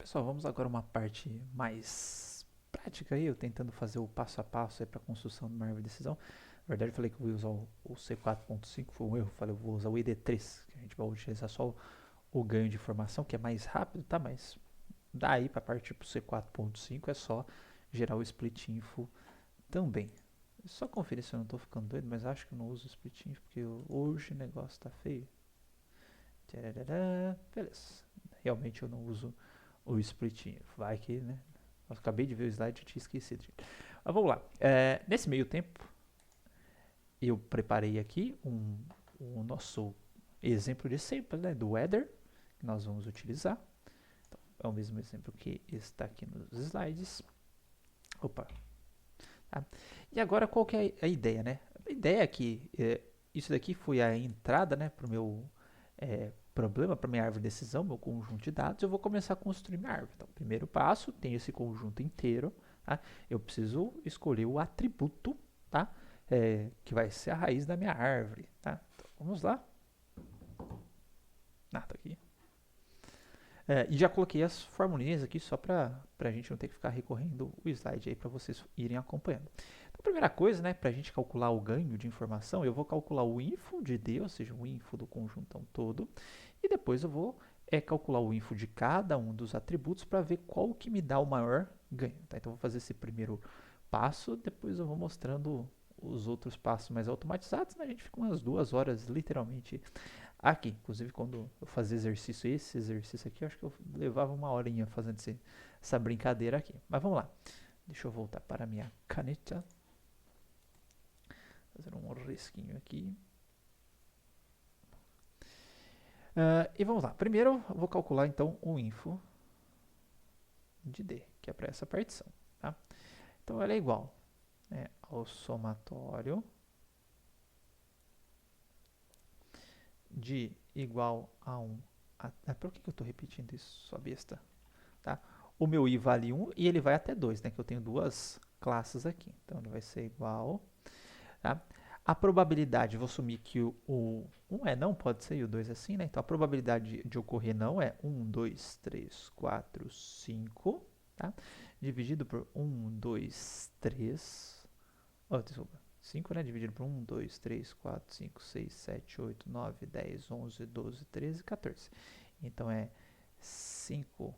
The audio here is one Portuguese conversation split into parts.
Pessoal, vamos agora a uma parte mais prática aí, eu tentando fazer o passo a passo aí para a construção de uma árvore de decisão. Na verdade, eu falei que eu ia usar o C4.5, foi um erro, eu falei eu vou usar o ID3, que a gente vai utilizar só o ganho de informação, que é mais rápido, tá? Mas daí para partir para o C4.5 é só gerar o split info também. Só conferir se eu não estou ficando doido, mas acho que eu não uso o split info, porque hoje o negócio tá feio. Tcharará, beleza. Realmente eu não uso o split info. Vai que, né? Eu acabei de ver o slide e tinha esquecido. Mas vamos lá. Nesse meio tempo, eu preparei aqui o nosso exemplo de sample, né, do weather, que nós vamos utilizar. Então, é o mesmo exemplo que está aqui nos slides. Opa. Tá? E agora, qual que é a ideia, né? A ideia é que isso daqui foi a entrada, né, para o meu problema, para minha árvore de decisão, meu conjunto de dados. Eu vou começar a construir minha árvore. Então, primeiro passo, tem esse conjunto inteiro. Tá? Eu preciso escolher o atributo, tá? Que vai ser a raiz da minha árvore. Tá? Então, vamos lá. Tá aqui. E já coloquei as formulinhas aqui só para a gente não ter que ficar recorrendo o slide aí para vocês irem acompanhando. Então, a primeira coisa, né, para a gente calcular o ganho de informação, eu vou calcular o info de D, ou seja, o info do conjuntão todo, e depois eu vou calcular o info de cada um dos atributos para ver qual que me dá o maior ganho. Tá? Então, eu vou fazer esse primeiro passo, depois eu vou mostrando os outros passos mais automatizados, né? A gente fica umas 2 horas literalmente aqui. Inclusive, quando eu fazia exercício, esse exercício aqui, eu acho que eu levava uma horinha fazendo essa brincadeira aqui. Mas vamos lá. Deixa eu voltar para a minha caneta. Fazer um risquinho aqui. E vamos lá. Primeiro, eu vou calcular então o info de D, que é para essa partição. Tá? Então, ela é igual, né, ao somatório de igual a 1. Por que eu estou repetindo isso, sua besta? Tá? O meu i vale 1 e ele vai até 2, né? Que eu tenho duas classes aqui. Então, ele vai ser igual. Tá? A probabilidade, vou assumir que o 1 é não, pode ser, e o 2 é sim, né? Então, a probabilidade de ocorrer não é 1, 2, 3, 4, 5, tá? Dividido por 1, 2, 3... Oh, desculpa. 5, né? Dividido por 1, 2, 3, 4, 5, 6, 7, 8, 9, 10, 11, 12, 13, 14. Então, é 5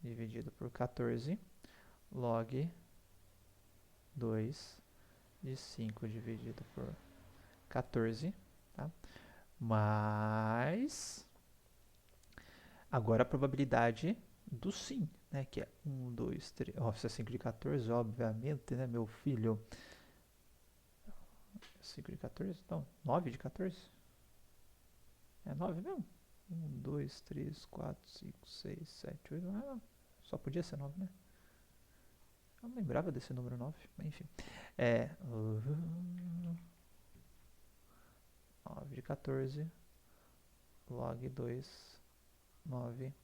dividido por 14 log 2 de 5 dividido por 14, tá? Mais agora a probabilidade do sim, né? Que é 1, 2, 3. Ó, se é 5 de 14, obviamente, né, meu filho? 5 de 14? Não, 9 de 14? É 9 mesmo? 1, 2, 3, 4, 5, 6, 7, 8. Ah, só podia ser 9, né? Eu não lembrava desse número 9, mas enfim. 9 de 14 log 2, 9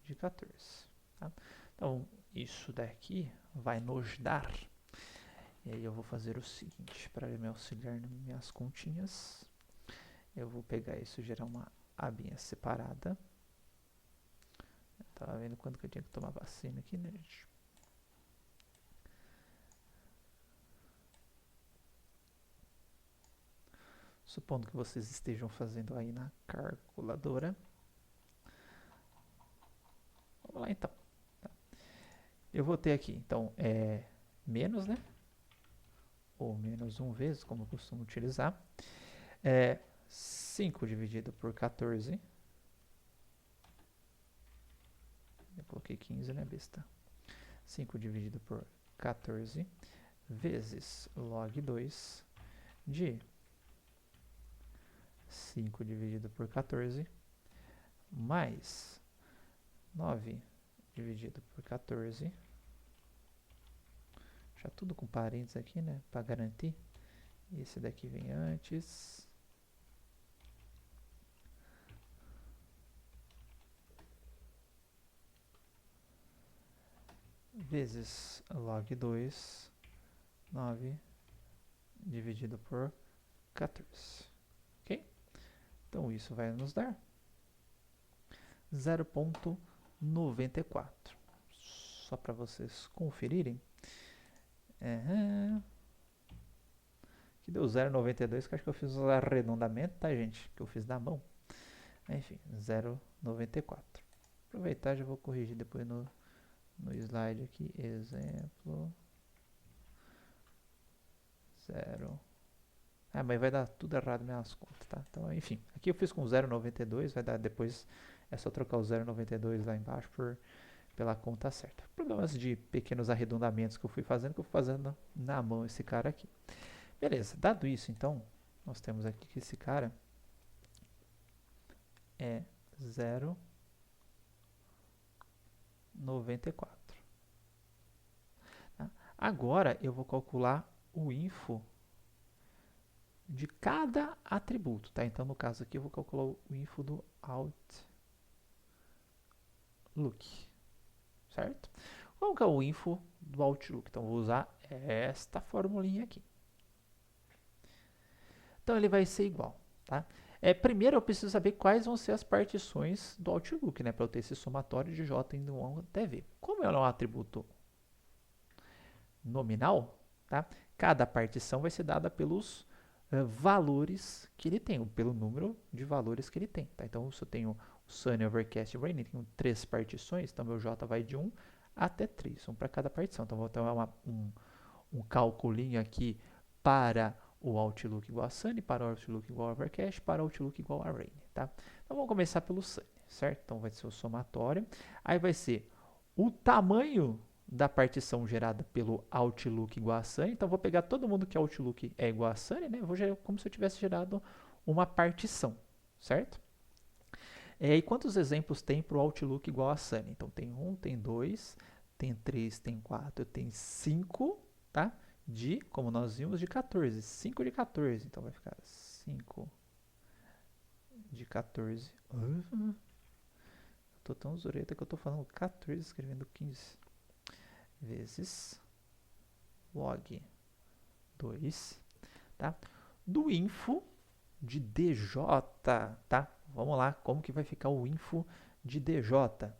de 14. Tá? Então, isso daqui vai nos dar. E aí eu vou fazer o seguinte, para me auxiliar nas minhas continhas. Eu vou pegar isso e gerar uma abinha separada. Eu tava vendo quando que eu tinha que tomar vacina aqui, né, gente? Supondo que vocês estejam fazendo aí na calculadora. Vamos lá então. Tá. Eu vou ter aqui, então, menos, né? Ou menos 1 vezes, como eu costumo utilizar. 5 dividido por 14. Eu coloquei 15, né, besta? 5 dividido por 14 vezes log 2 de 5 dividido por 14 mais 9 dividido por 14. Já tudo com parênteses aqui, né? Para garantir. Esse daqui vem antes. Vezes log 2, 9 dividido por 14. Ok? Então isso vai nos dar 0,94. Só para vocês conferirem. Que deu 0,92, que acho que eu fiz o arredondamento, tá, gente? Que eu fiz na mão. Enfim, 0,94. Aproveitar, já vou corrigir depois no slide aqui. Exemplo 0. Mas vai dar tudo errado minhas contas, tá? Então, enfim, aqui eu fiz com 0,92, vai dar depois, é só trocar o 0,92 lá embaixo pela conta certa. Problemas de pequenos arredondamentos que eu fui fazendo na mão esse cara aqui. Beleza, dado isso, então, nós temos aqui que esse cara é 0,94. Tá? Agora, eu vou calcular o info de cada atributo, tá? Então, no caso aqui, eu vou calcular o info do Outlook, certo? Qual que é o info do Outlook? Então, eu vou usar esta formulinha aqui. Então, ele vai ser igual, tá? Primeiro, eu preciso saber quais vão ser as partições do Outlook, né? Para eu ter esse somatório de J indo 1 até V. Como ele é um atributo nominal, tá? Cada partição vai ser dada pelos valores que ele tem, ou pelo número de valores que ele tem, tá? Então, se eu tenho o Sunny, Overcast e Rainy, tenho 3 partições, então meu J vai de 1 até 3, um para cada partição. Então, vou ter um calculinho aqui para o Outlook igual a Sunny, para o Outlook igual a Overcast, para o Outlook igual a Rainy, tá? Então, vamos começar pelo Sunny, certo? Então, vai ser o somatório. Aí vai ser o tamanho da partição gerada pelo Outlook igual a Sunny. Então, vou pegar todo mundo que Outlook é igual a Sunny, né? Vou gerar como se eu tivesse gerado uma partição, certo? E quantos exemplos tem para o Outlook igual a Sunny? Então, tem 1, tem 2, tem 3, tem 4, tem 5, tá? Como nós vimos, de 14. 5 de 14. Então, vai ficar 5 de 14. Tô tão zureta que eu tô falando 14 escrevendo 15. Vezes log 2, tá? Do info de DJ, tá? Vamos lá, como que vai ficar o info de DJ,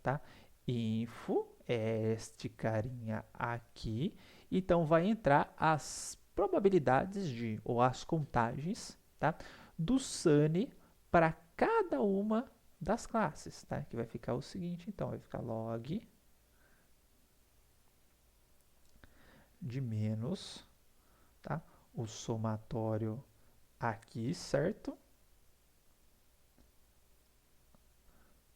tá? Info é este carinha aqui. Então, vai entrar as probabilidades ou as contagens, tá? Do Sunny para cada uma das classes, tá? Que vai ficar o seguinte, então, vai ficar log de menos, tá? O somatório aqui, certo? Não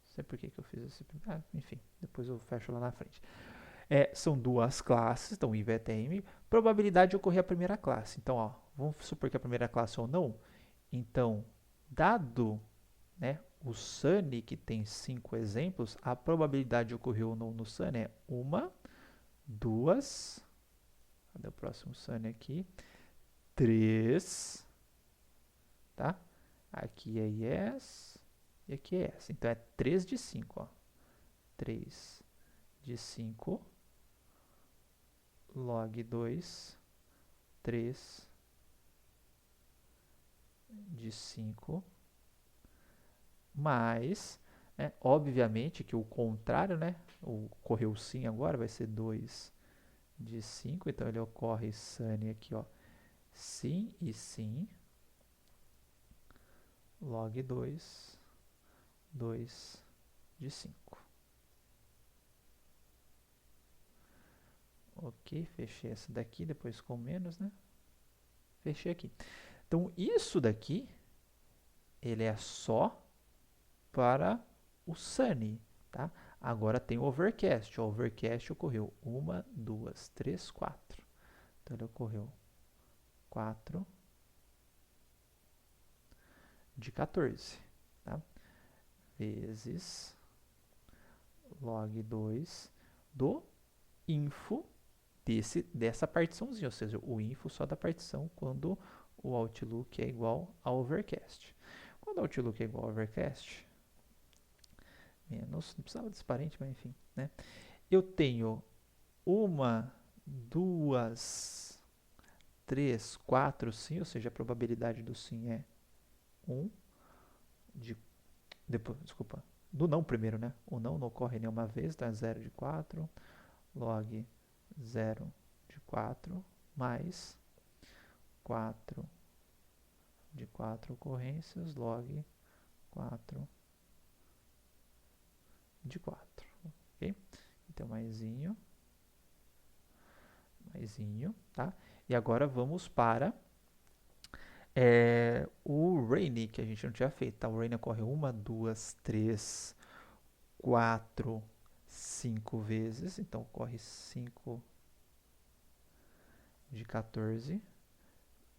sei por que eu fiz esse... enfim, depois eu fecho lá na frente. São duas classes, então IV é TM. Probabilidade de ocorrer a primeira classe. Então, ó, vamos supor que a primeira classe ou não. Então, dado, né, o Sunny, que tem 5 exemplos, a probabilidade de ocorrer ou não no Sunny é 1, 2, cadê o próximo Sunny aqui? 3, tá? Aqui é yes e aqui é yes. Então, é 3 de 5, ó. 3 de 5, log 2, 3 de 5, mais, obviamente que o contrário, né? Ocorreu sim agora, vai ser 2 de 5, então ele ocorre Sunny aqui, ó, sim e sim, log 2, 2 de 5. Ok, fechei essa daqui, depois com menos, né? Fechei aqui. Então, isso daqui, ele é só para o Sunny, tá? Agora tem o Overcast. O Overcast ocorreu 1, 2, 3, 4. Então, ele ocorreu 4 de 14, tá? Vezes log 2 do info dessa partiçãozinha, ou seja, o info só da partição quando o Outlook é igual ao Overcast. Quando o Outlook é igual ao Overcast, menos, não precisava desse parente, mas enfim, né? Eu tenho 1, 2, 3, 4 sim, ou seja, a probabilidade do sim é 1, do não primeiro, né? O não ocorre nenhuma vez, então é 0 de 4, log 0 de 4, mais 4 de 4 ocorrências, log 4 de 4, ok? Então, maisinho, tá? E agora vamos para o Rainy, que a gente não tinha feito, tá? O Rainy ocorre 1, 2, 3, 4, 5 vezes, então ocorre 5 de 14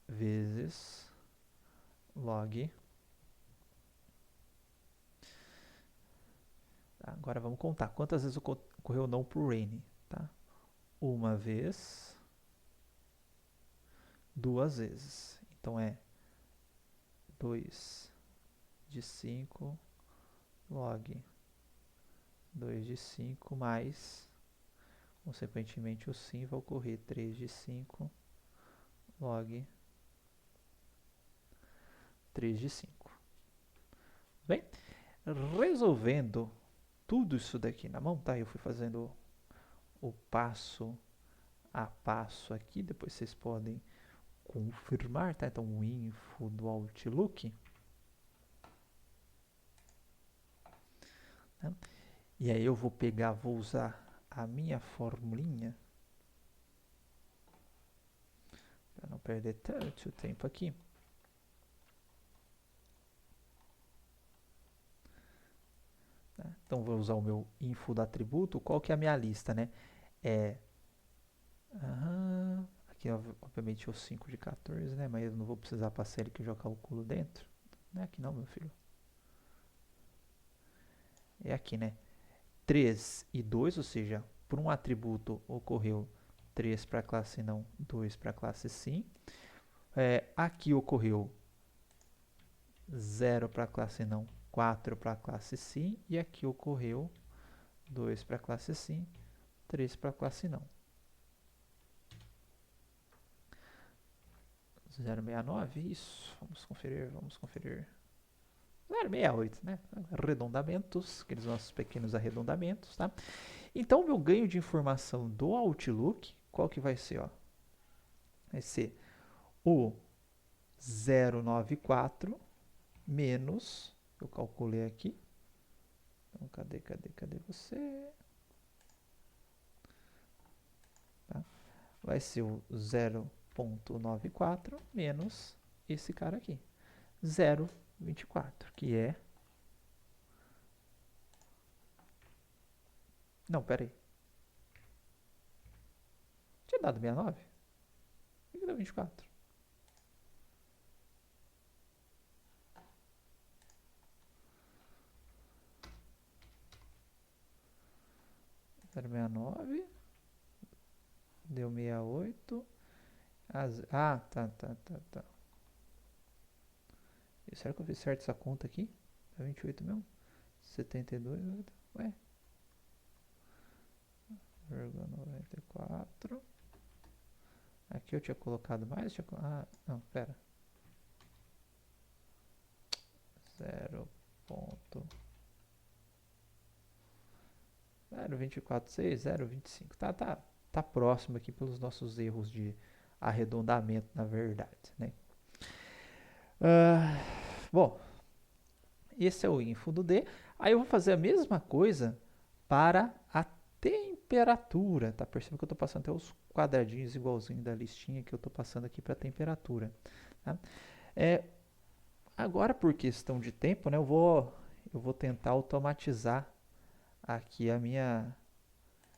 vezes log. Tá? Agora vamos contar quantas vezes ocorreu não para o Rainy, tá? Uma vez, duas vezes, então é 2 de 5 log 2 de 5 mais, consequentemente o sim vai ocorrer 3 de 5 log 3 de 5. Bem, resolvendo tudo isso daqui na mão, tá? Eu fui fazendo o passo a passo aqui, depois vocês podem confirmar, tá? Então, o info do Outlook. Tá? E aí eu vou pegar, vou usar a minha formulinha para não perder tanto tempo aqui. Tá? Então, vou usar o meu info do atributo. Qual que é a minha lista, né? Aqui, obviamente, é o 5 de 14, né? Mas eu não vou precisar passar ele que eu já calculo dentro. Não é aqui não, meu filho. É aqui, né? 3 e 2, ou seja, por um atributo ocorreu 3 para a classe não, 2 para a classe sim. Aqui ocorreu 0 para a classe não, 4 para a classe sim. E aqui ocorreu 2 para a classe sim, 3 para a classe não. 069, isso. Vamos conferir. 068, né? Arredondamentos, aqueles nossos pequenos arredondamentos, tá? Então, o meu ganho de informação do Outlook, qual que vai ser, ó? Vai ser o 094 menos, eu calculei aqui. Então, cadê você? Tá? Vai ser o 0.94 menos esse cara aqui, 0,24, que é... Não, pera aí. Tinha dado 69? Por que deu 24? 069, deu 68. Tá. Será que eu fiz certo essa conta aqui? É 28 mesmo? 72, ué? 0,94. Aqui eu tinha colocado mais? Não, pera. 0.0246, 0,25. Tá próximo aqui pelos nossos erros de arredondamento, na verdade, né? Bom, esse é o info do D. Aí eu vou fazer a mesma coisa para a temperatura, tá? Perceba que eu estou passando até os quadradinhos igualzinho da listinha que eu estou passando aqui para a temperatura. Tá? Agora, por questão de tempo, né, eu vou tentar automatizar aqui a minha...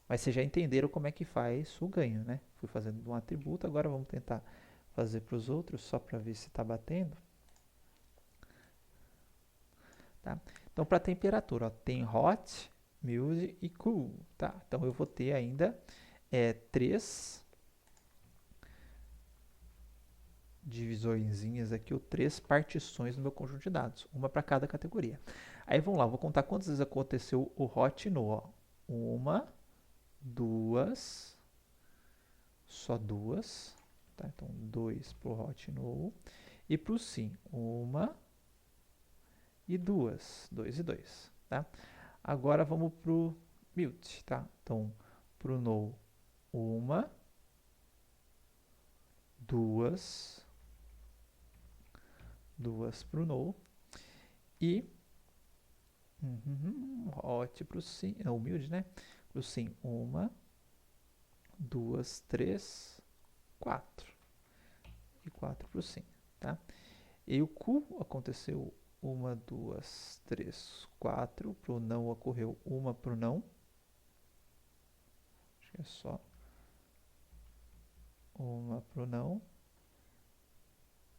Mas vocês já entenderam como é que faz o ganho, né? Fui fazendo um atributo, agora vamos tentar fazer para os outros, só para ver se está batendo. Tá? Então, para a temperatura, ó, tem hot, music e cool. Tá? Então, eu vou ter ainda 3 divisõezinhas aqui, ou 3 partições no meu conjunto de dados, uma para cada categoria. Aí, vamos lá, vou contar quantas vezes aconteceu o hot no. Ó. 1, 2, só 2. Tá? Então, 2 para o hot no. E para o sim, 1 e 2, 2 e 2. tá? Agora vamos pro mute, tá? Então, pro no, uma, duas pro no e hot pro sim, é humilde, né? Pro sim, uma, duas, três, quatro e quatro pro sim, tá? E o Q aconteceu uma, duas, três, quatro. Pro não ocorreu uma pro não. Acho que é só uma pro não.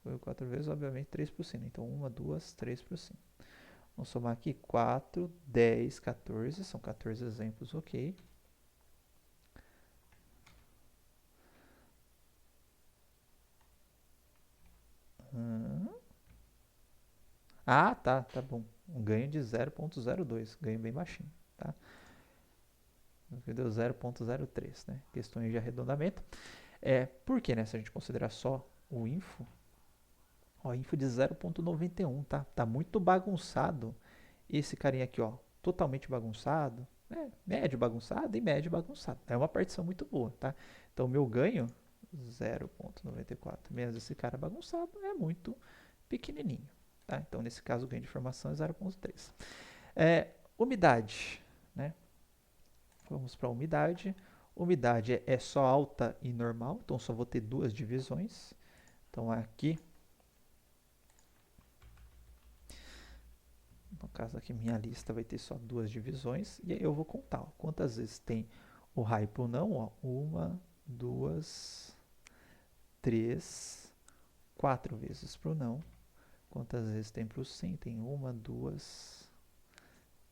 Foi quatro vezes, obviamente, 3 pro sim. Então, uma, duas, três pro sim. Vamos somar aqui 4, 10, 14. São 14 exemplos, ok. Ah, tá bom. Um ganho de 0,02. Ganho bem baixinho, tá? Deu 0,03, né? Questões de arredondamento. Por que, né? Se a gente considerar só o info, ó, info de 0,91, tá? Tá muito bagunçado esse carinha aqui, ó. Totalmente bagunçado, né? Médio bagunçado e médio bagunçado. É uma partição muito boa, tá? Então, o meu ganho, 0,94, menos esse cara bagunçado, é muito pequenininho, tá? Então, nesse caso, o ganho de informação é 0,3. Umidade, né? Vamos para a umidade. Umidade é só alta e normal, então só vou ter duas divisões. Então, aqui, no caso aqui, minha lista vai ter só duas divisões. E aí eu vou contar, ó, quantas vezes tem o raio pro não. Ó, uma, duas, três, quatro vezes pro não. Quantas vezes tem pro sim? Tem uma, duas,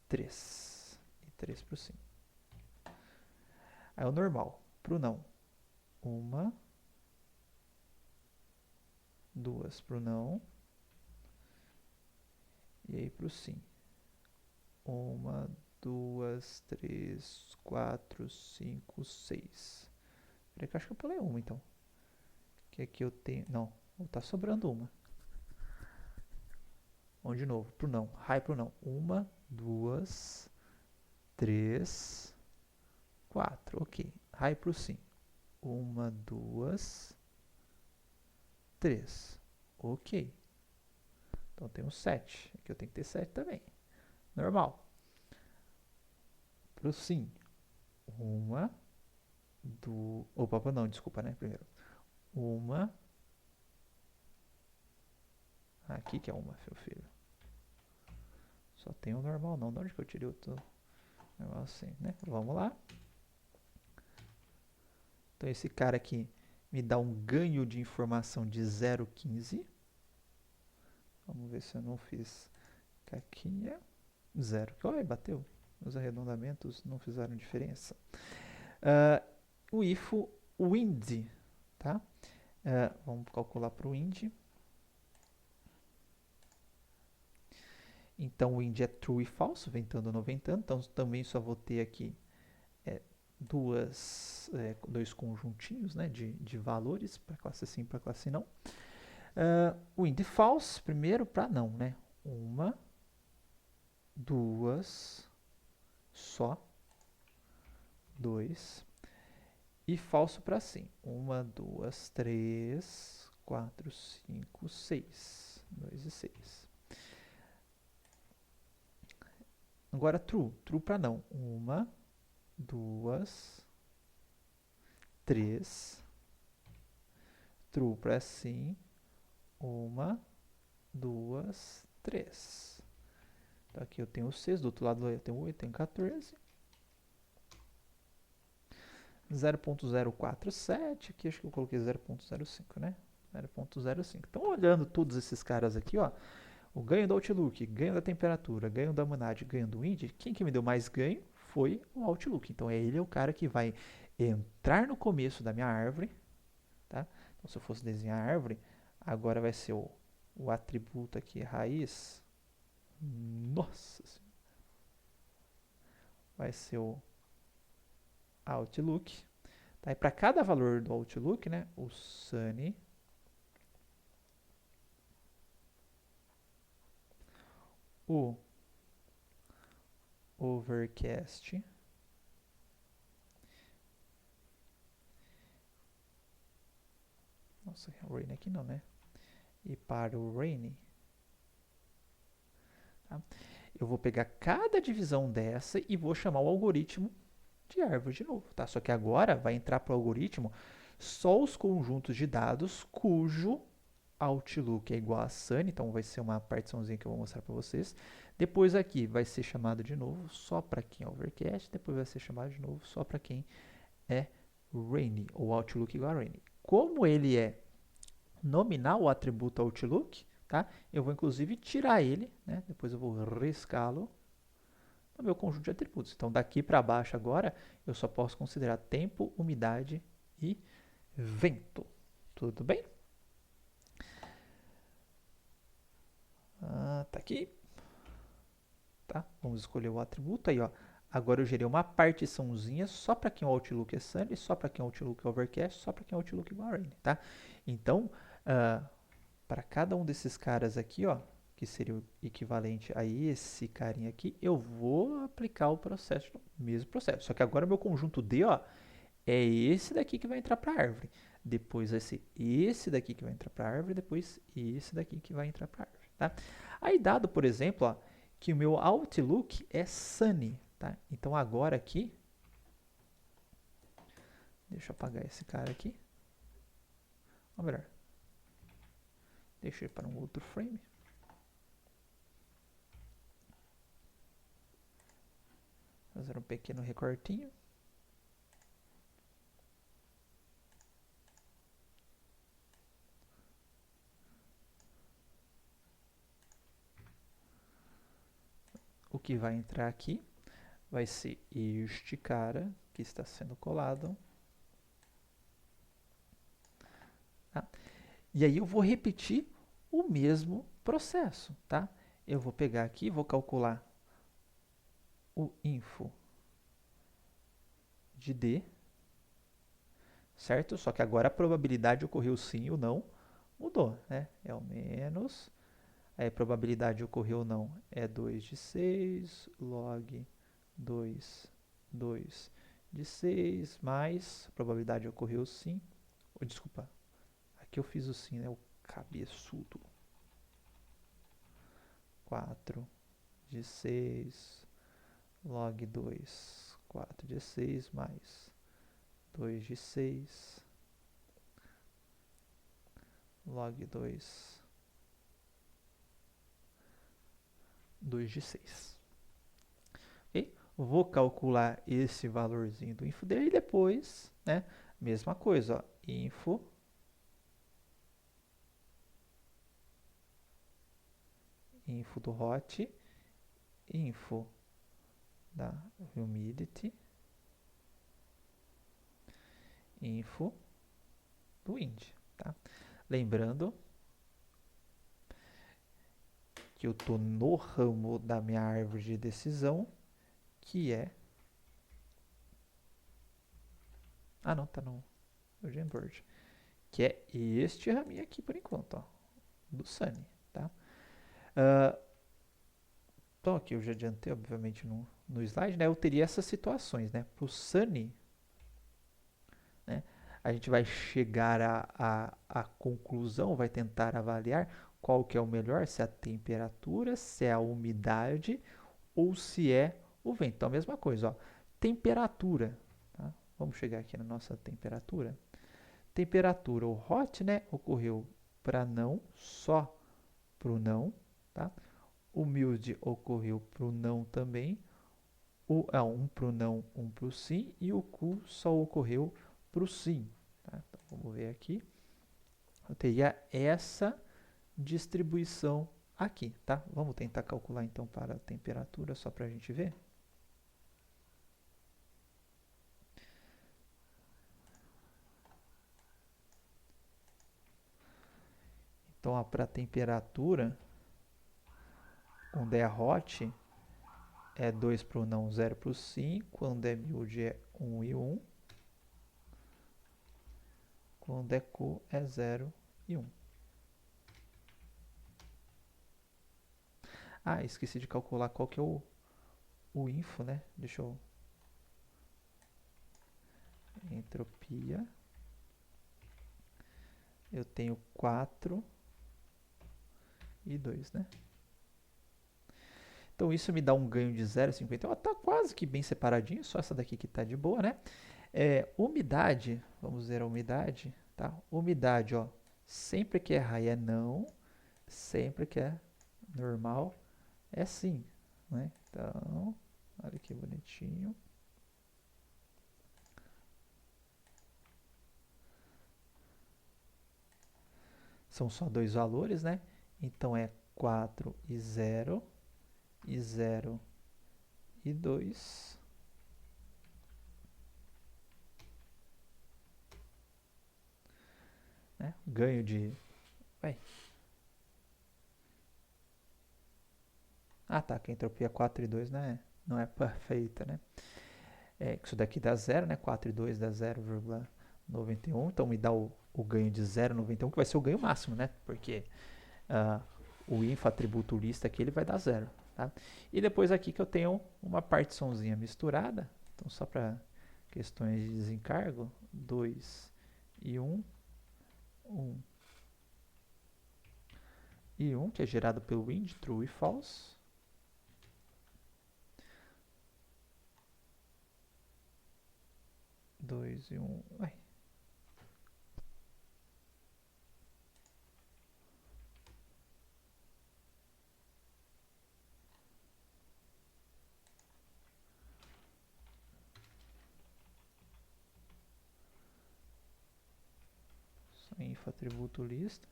três. E três pro sim. Aí o normal, pro não. Uma, duas pro não. E aí pro sim. Uma, duas, três, quatro, cinco, seis. Peraí que eu acho que eu pulei uma, então. Que aqui eu tenho... Não, tá sobrando uma. Vamos de novo, pro não. Raio pro não. Uma, duas, três, quatro. Ok. Raio pro sim. Uma, duas, três. Ok. Então tem um 7. Aqui eu tenho que ter 7 também. Normal. Pro sim. Uma, duas... Opa, não, desculpa, né? Primeiro. Uma. Aqui que é uma, meu filho. Só tem o normal, não. De onde que eu tirei o normal assim, né? Vamos lá. Então esse cara aqui me dá um ganho de informação de 0,15. Vamos ver se eu não fiz caquinha. 0. Olha, bateu. Os arredondamentos não fizeram diferença. O IFO wind, tá? Vamos calcular para o wind. Então, o wind é true e falso, ventando ou não ventando. Então, também só vou ter aqui dois conjuntinhos, né, de valores para classe sim e para classe não. Wind false, primeiro para não, né? Uma, duas, só, dois. E falso para sim. Uma, duas, três, quatro, cinco, seis. 2 e 6. Agora true. True para não. Uma, duas, três. True para sim. Uma, duas, três. Então aqui eu tenho 6. Do outro lado eu tenho 8, tenho 14. 0.047. Aqui acho que eu coloquei 0.05, né? 0.05. Então, olhando todos esses caras aqui, ó, o ganho do Outlook, ganho da temperatura, ganho da Munad, ganho do Wind, quem que me deu mais ganho foi o Outlook. Então, ele é o cara que vai entrar no começo da minha árvore, tá? Então, se eu fosse desenhar a árvore, agora vai ser o atributo aqui, raiz. Nossa Senhora. Vai ser o Outlook. Tá? E para cada valor do Outlook, né, o Sunny, o overcast. Nossa, rain aqui não, né? E para o rain, tá? Eu vou pegar cada divisão dessa e vou chamar o algoritmo de árvore de novo, tá? Só que agora vai entrar para o algoritmo só os conjuntos de dados cujo Outlook é igual a Sunny, então vai ser uma partiçãozinha que eu vou mostrar para vocês. Depois aqui vai ser chamado de novo só para quem é Overcast, depois vai ser chamado de novo só para quem é Rainy, ou Outlook igual a Rainy. Como ele é nominal, o atributo Outlook, tá? Eu vou inclusive tirar ele, né? Depois eu vou riscá-lo no meu conjunto de atributos. Então daqui para baixo agora eu só posso considerar tempo, umidade e vento. Tudo bem? Tá aqui. Tá? Vamos escolher o atributo aí, ó. Agora eu gerei uma partiçãozinha só para quem o Outlook é Sunny, só para quem o Outlook é Overcast, só para quem o Outlook é Rain, tá? Então, para cada um desses caras aqui, ó, que seria o equivalente a esse carinha aqui, eu vou aplicar o processo, o mesmo processo. Só que agora o meu conjunto D, ó, é esse daqui que vai entrar para a árvore. Depois vai ser esse daqui que vai entrar para a árvore, depois esse daqui que vai entrar para a árvore, tá? Aí dado, por exemplo, ó, que o meu Outlook é Sunny, tá? Então agora aqui, deixa eu apagar esse cara aqui. Ou melhor, deixa ele para um outro frame. Fazer um pequeno recortinho. O que vai entrar aqui vai ser este cara que está sendo colado. Tá? E aí eu vou repetir o mesmo processo, tá? Eu vou pegar aqui, vou calcular o info de D, certo? Só que agora a probabilidade de ocorrer o sim ou não mudou, né? É o menos, aí a probabilidade de ocorrer ou não é 2 de 6, log 2 de 6, mais a probabilidade de ocorrer o sim, desculpa, aqui eu fiz o sim, né? O cabeçudo. 4 de 6, log 2, 4 de 6, mais 2 de 6, log 2, 2 de 6. Okay? Vou calcular esse valorzinho do info dele e depois, né, mesma coisa, ó, info do hot, info da humidity, info do wind, tá? Lembrando que eu estou no ramo da minha árvore de decisão, que é... Ah, não, tá no Jamboard. Que é este raminho aqui, por enquanto, ó, do Sunny, tá? Então, aqui eu já adiantei, obviamente, no slide, né? Eu teria essas situações, né? Para o Sunny, né, a gente vai chegar à conclusão, vai tentar avaliar qual que é o melhor, se é a temperatura, se é a umidade ou se é o vento. Então, a mesma coisa, ó. Temperatura, tá? Vamos chegar aqui na nossa temperatura. Temperatura, o hot, né, ocorreu para não, só para o não, tá? O mild ocorreu para o não também. Um para o não, um para o sim. E o cool só ocorreu para o sim. Tá? Então, vamos ver aqui. Eu teria essa distribuição aqui, tá? Vamos tentar calcular então para a temperatura, só para a gente ver. Então, para a temperatura, quando é hot, é 2 para o não, 0 para o sim. Quando é mild, é 1 e 1. Quando é cool, é 0 e 1. Ah, esqueci de calcular qual que é o info, né? Deixa eu... Entropia. Eu tenho 4 e 2, né? Então isso me dá um ganho de 0,50. Tá quase que bem separadinho, só essa daqui que tá de boa, né? Umidade, vamos ver a umidade, tá? Umidade, ó, sempre que é high é não, sempre que é normal é sim, né? Então, olha que bonitinho. São só dois valores, né? Então é 4 e 0, e 0 e 2. Né? Ganho de... Ué. Ah, tá, que a entropia 4 e 2 não é perfeita, né? Isso daqui dá 0, né? 4 e 2 dá 0,91. Então me dá o ganho de 0,91, que vai ser o ganho máximo, né? Porque o info atributo lista aqui ele vai dar 0. Tá? E depois aqui que eu tenho uma partiçãozinha misturada. Então só para questões de desencargo, 2 e 1. 1 e 1, que é gerado pelo int, true e false. Dois e 1. Ué. Só info atributo lista.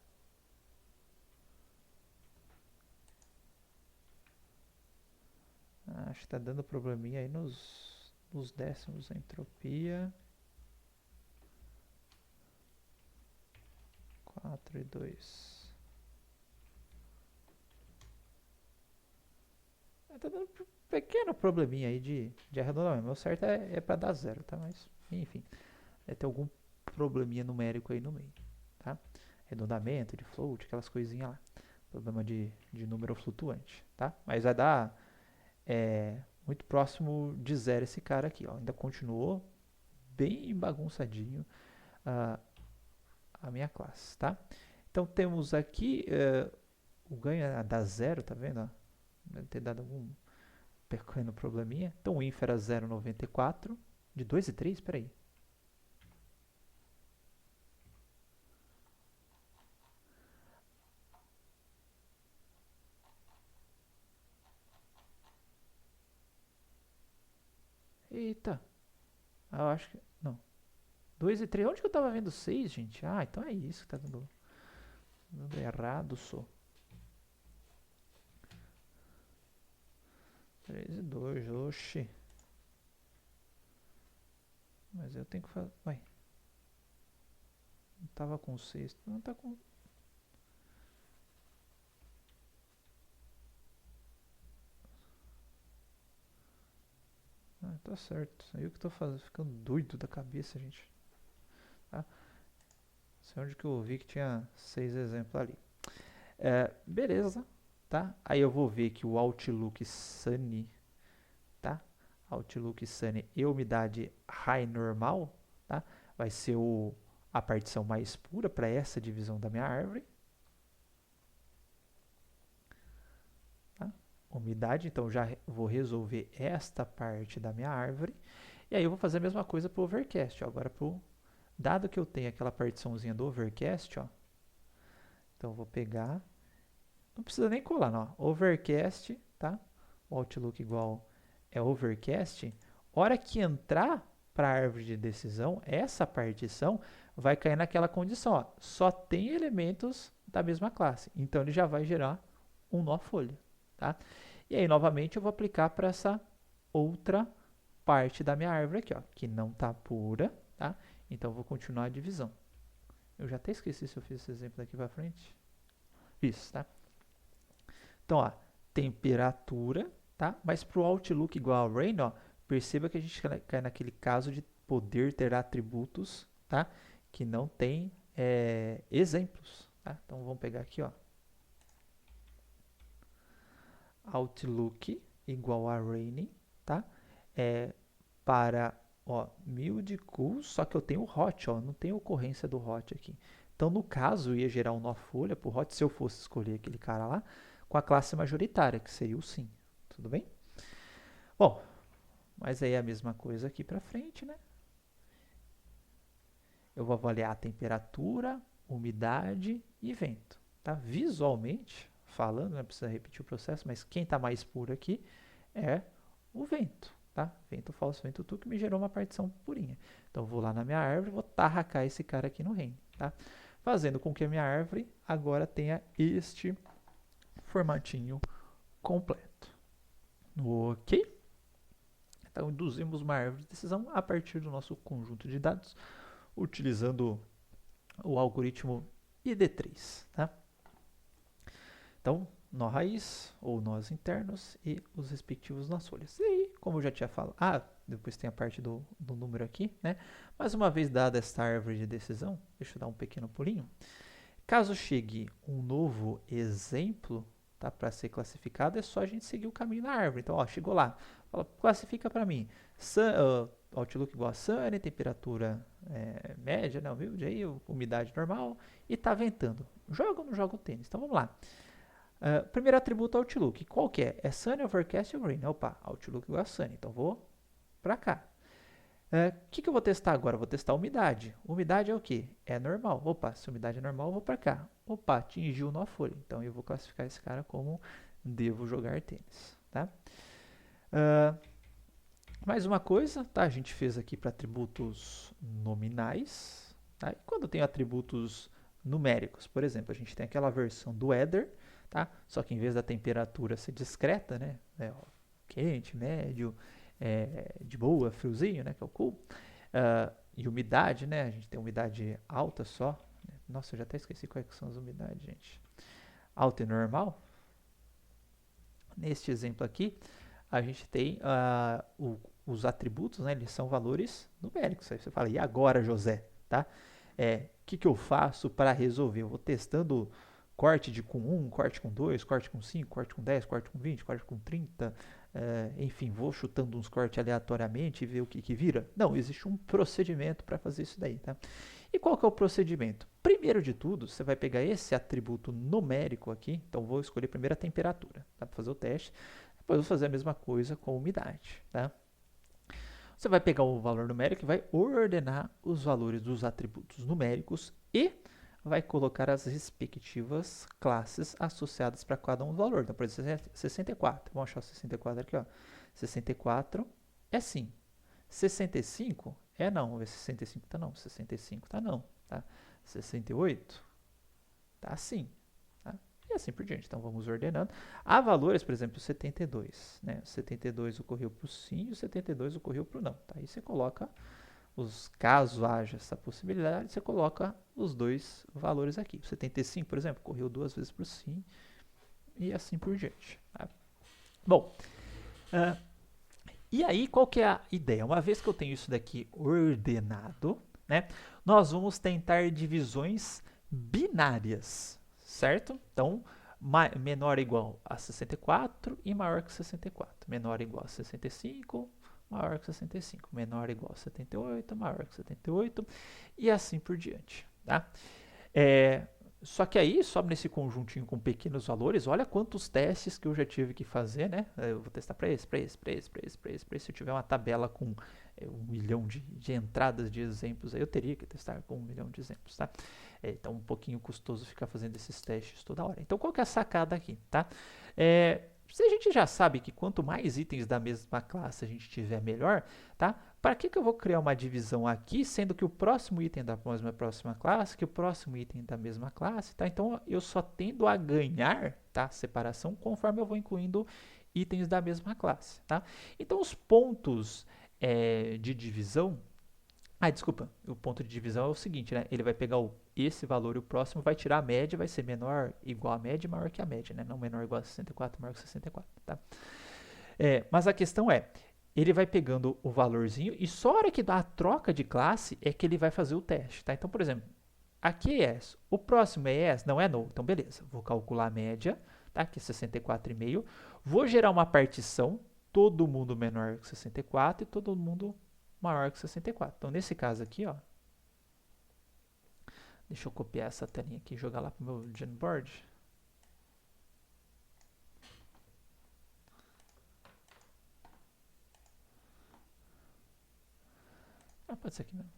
Acho que tá dando probleminha aí nos décimos. A entropia. 4 e 2. Tá dando um pequeno probleminha aí de arredondamento. Meu certo é para dar 0, tá? Mas, enfim, deve ter algum probleminha numérico aí no meio, tá? Arredondamento de float, aquelas coisinhas lá. Problema de número flutuante, tá? Mas vai dar muito próximo de 0 esse cara aqui, ó. Ainda continuou bem bagunçadinho a minha classe, tá? Então temos aqui o ganho dá 0, tá vendo? Deve ter dado algum pequeno probleminha. Então o inf era 0,94. De 2 e 3? Peraí. Eita. Eu acho que... Não. 2 e 3. Onde que eu tava vendo 6, gente? Ah, então é isso que tá dando errado, só. 3 e 2. Oxi. Mas eu tenho que fazer... Ué. Não tava com 6. Não tá com... Ah, tá certo. Eu que tô ficando doido da cabeça, gente. Tá? Sei onde que eu vi que tinha 6 exemplos ali. Beleza, tá? Aí eu vou ver que o Outlook Sunny, tá? Outlook Sunny e umidade high normal, tá? Vai ser a partição mais pura para essa divisão da minha árvore. Tá? Umidade, então já vou resolver esta parte da minha árvore. E aí eu vou fazer a mesma coisa para o overcast. Ó. Agora, dado que eu tenho aquela partiçãozinha do overcast, ó, então eu vou pegar, não precisa nem colar, não. Overcast, tá? O Outlook igual é overcast. Hora que entrar para a árvore de decisão, essa partição vai cair naquela condição, ó, só tem elementos da mesma classe. Então ele já vai gerar um nó folha, tá? E aí novamente eu vou aplicar para essa outra parte da minha árvore aqui, ó, que não está pura, tá? Então eu vou continuar a divisão. Eu já até esqueci se eu fiz esse exemplo daqui para frente. Fiz, tá? Então, ó, temperatura, tá? Mas para o Outlook igual a Rain, ó, perceba que a gente cai naquele caso de poder ter atributos, tá? Que não tem exemplos, tá? Então vamos pegar aqui, ó. Outlook igual a Rain, tá? Para, ó, 1000 de cool, só que eu tenho o hot, ó, não tem ocorrência do hot aqui. Então, no caso, eu ia gerar um nó folha para o hot se eu fosse escolher aquele cara lá com a classe majoritária, que seria o sim. Tudo bem? Bom, mas aí é a mesma coisa aqui para frente, né? Eu vou avaliar a temperatura, umidade e vento, tá? Visualmente falando, não precisa repetir o processo, mas quem está mais puro aqui é o vento, tá? Vento falso, vento tu, que me gerou uma partição purinha. Então, eu vou lá na minha árvore, vou tarracar esse cara aqui no reino, tá? Fazendo com que a minha árvore agora tenha este formatinho completo. Ok? Então, induzimos uma árvore de decisão a partir do nosso conjunto de dados, utilizando o algoritmo ID3, tá? Então, nó raiz, ou nós internos, e os respectivos nós folhas. E aí, como eu já tinha falado, depois tem a parte do número aqui, né? Mais uma vez dada esta árvore de decisão, deixa eu dar um pequeno pulinho. Caso chegue um novo exemplo, tá, para ser classificado, é só a gente seguir o caminho da árvore. Então, ó, chegou lá, fala, classifica para mim, Outlook igual a Sunny, temperatura média, não, viu? Aí, umidade normal, e tá ventando. Joga ou não joga o tênis? Então, vamos lá. Primeiro atributo Outlook, qual que é? É Sunny, Overcast ou Green? Opa, Outlook igual a Sunny, então vou para cá. O que eu vou testar agora? Vou testar a umidade. Umidade é o quê? É normal. Opa, se a umidade é normal, eu vou para cá. Opa, atingiu nó folha. Então, eu vou classificar esse cara como devo jogar tênis. Tá? Mais uma coisa, tá? A gente fez aqui para atributos nominais. Tá? E quando eu tenho atributos numéricos, por exemplo, a gente tem aquela versão do weather, tá? Só que em vez da temperatura ser discreta, né? Quente, médio, de boa, friozinho, né? Que é o cool. E umidade, né? A gente tem umidade alta só. Nossa, eu já até esqueci quais são as umidades, gente. Alta e normal. Neste exemplo aqui, a gente tem os atributos, né? Eles são valores numéricos. Aí você fala, e agora, José? Tá? Que eu faço para resolver? Eu vou testando corte com 1, corte com 2, corte com 5, corte com 10, corte com 20, corte com 30, enfim, vou chutando uns cortes aleatoriamente e ver o que vira? Não, existe um procedimento para fazer isso daí, tá? E qual que é o procedimento? Primeiro de tudo, você vai pegar esse atributo numérico aqui, então vou escolher primeiro a temperatura, tá? Para fazer o teste, depois vou fazer a mesma coisa com a umidade, tá? Você vai pegar o valor numérico e vai ordenar os valores dos atributos numéricos e vai colocar as respectivas classes associadas para cada um valor. Então, por exemplo, 64. Vamos achar o 64 aqui, ó. 64 é sim. 65 é não. Vamos ver se 65 tá não. 65 tá não. Tá? 68 tá sim. Tá? E assim por diante. Então, vamos ordenando. Há valores, por exemplo, 72. Né? O 72 ocorreu para o sim e o 72 ocorreu para o não. Tá? Aí você coloca... caso haja essa possibilidade, você coloca os dois valores aqui. O 75, por exemplo, correu 2 vezes para o sim e assim por diante. Tá? Bom, e aí qual que é a ideia? Uma vez que eu tenho isso daqui ordenado, né, nós vamos tentar divisões binárias, certo? Então, menor ou igual a 64 e maior que 64. Menor ou igual a 65, maior que 65, menor ou igual a 78, maior que 78, e assim por diante, tá? Só que aí, só nesse conjuntinho com pequenos valores, olha quantos testes que eu já tive que fazer, né? Eu vou testar para esse. Se eu tiver uma tabela com 1 milhão de entradas de exemplos, aí eu teria que testar com 1 milhão de exemplos, tá? Então, um pouquinho custoso ficar fazendo esses testes toda hora. Então, qual que é a sacada aqui, tá? Se a gente já sabe que quanto mais itens da mesma classe a gente tiver, melhor, tá? Para que eu vou criar uma divisão aqui, sendo que o próximo item da próxima classe, que o próximo item da mesma classe, tá? Então, eu só tendo a ganhar, tá? Separação, conforme eu vou incluindo itens da mesma classe, tá? Então, os pontos de divisão... desculpa, o ponto de divisão é o seguinte, né? Ele vai pegar esse valor e o próximo vai tirar a média, vai ser menor igual a média e maior que a média, né? Não menor igual a 64, maior que 64, tá? Mas a questão ele vai pegando o valorzinho e só a hora que dá a troca de classe é que ele vai fazer o teste, tá? Então, por exemplo, aqui é yes, o próximo é yes, não é no, então beleza, vou calcular a média, tá? Que é 64,5, vou gerar uma partição, todo mundo menor que 64 e todo mundo maior que 64. Então, nesse caso aqui, ó, deixa eu copiar essa telinha aqui e jogar lá para o meu Jamboard. Ah, pode ser aqui mesmo.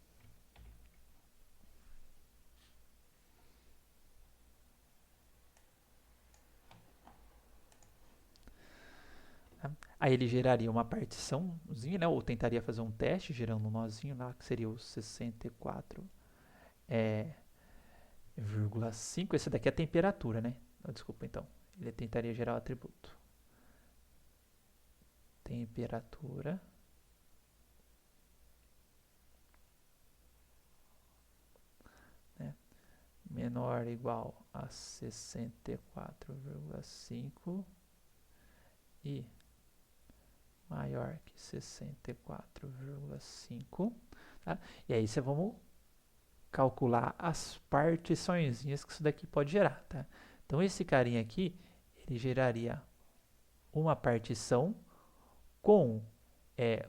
Aí ele geraria uma partiçãozinha, né? Ou tentaria fazer um teste gerando um nozinho lá, que seria o 64,5. Esse daqui é a temperatura, né? Desculpa, então. Ele tentaria gerar o atributo. Temperatura. Né? Menor ou igual a 64,5 e maior que 64,5, tá? E aí você vamos calcular as partições que isso daqui pode gerar, tá? Então esse carinha aqui, ele geraria uma partição com,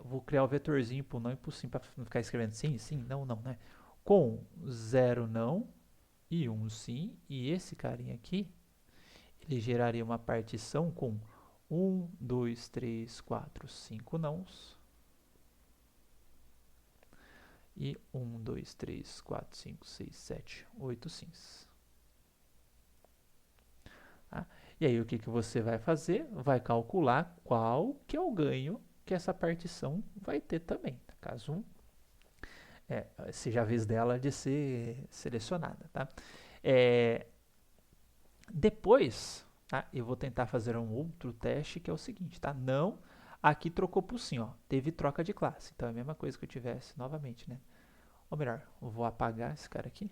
vou criar o vetorzinho pro não e pro sim, para não ficar escrevendo sim, sim, não, não, né? Com 0 não e 1 sim, e esse carinha aqui, ele geraria uma partição com 1, 2, 3, 4, 5 nãos. E 1, 2, 3, 4, 5, 6, 7, 8 sims. Tá? E aí o que você vai fazer? Vai calcular qual que é o ganho que essa partição vai ter também. Caso seja a vez dela de ser selecionada. Tá? Depois, tá? Eu vou tentar fazer um outro teste que é o seguinte, tá? Não, aqui trocou por sim, ó. Teve troca de classe. Então é a mesma coisa que eu tivesse novamente, né? Ou melhor, eu vou apagar esse cara aqui.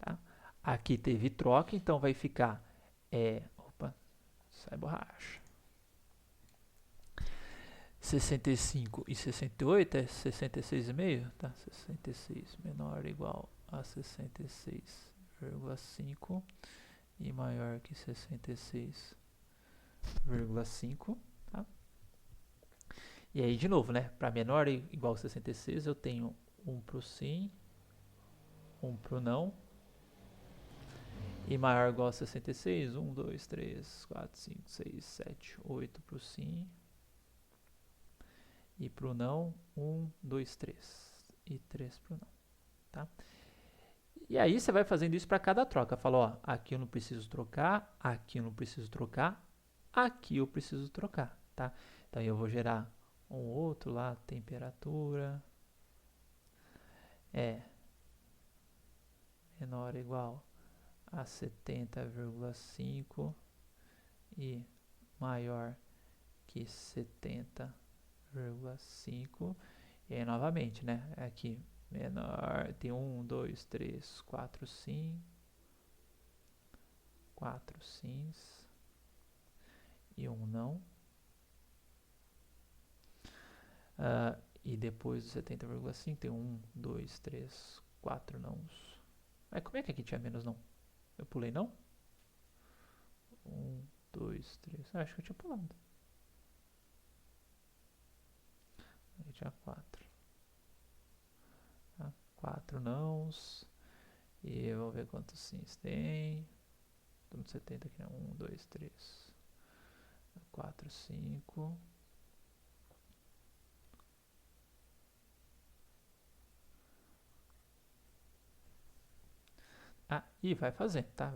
Tá? Aqui teve troca, então vai ficar... opa, sai borracha. 65 e 68 é 66,5, tá? 66 menor ou igual a 66,5 e maior que 66,5, tá? E aí, de novo, né? Para menor ou igual a 66, eu tenho um pro sim, um pro não. E maior ou igual a 66, 1, 2, 3, 4, 5, 6, 7, 8 pro sim. E pro não, 1, 2, 3. E 3 pro não, tá? E aí você vai fazendo isso para cada troca. Fala, ó, aqui eu não preciso trocar, aqui eu não preciso trocar, aqui eu preciso trocar, tá? Então eu vou gerar um outro lá, temperatura menor ou igual a 70,5 e maior que 70,5. E aí novamente, né? Aqui menor, tem 1, 2, 3, 4 sim, 4 sims e um não. E depois do 70,5 tem 1, 2, 3, 4 nãos. Como é que aqui tinha menos não? Eu pulei não? 1, 2, 3. Acho que eu tinha pulado. Aqui tinha 4. 4 nãos. E eu vou ver quantos sims tem. Estamos 70 aqui, né? 1, 2, 3, 4, 5. E vai fazer, tá?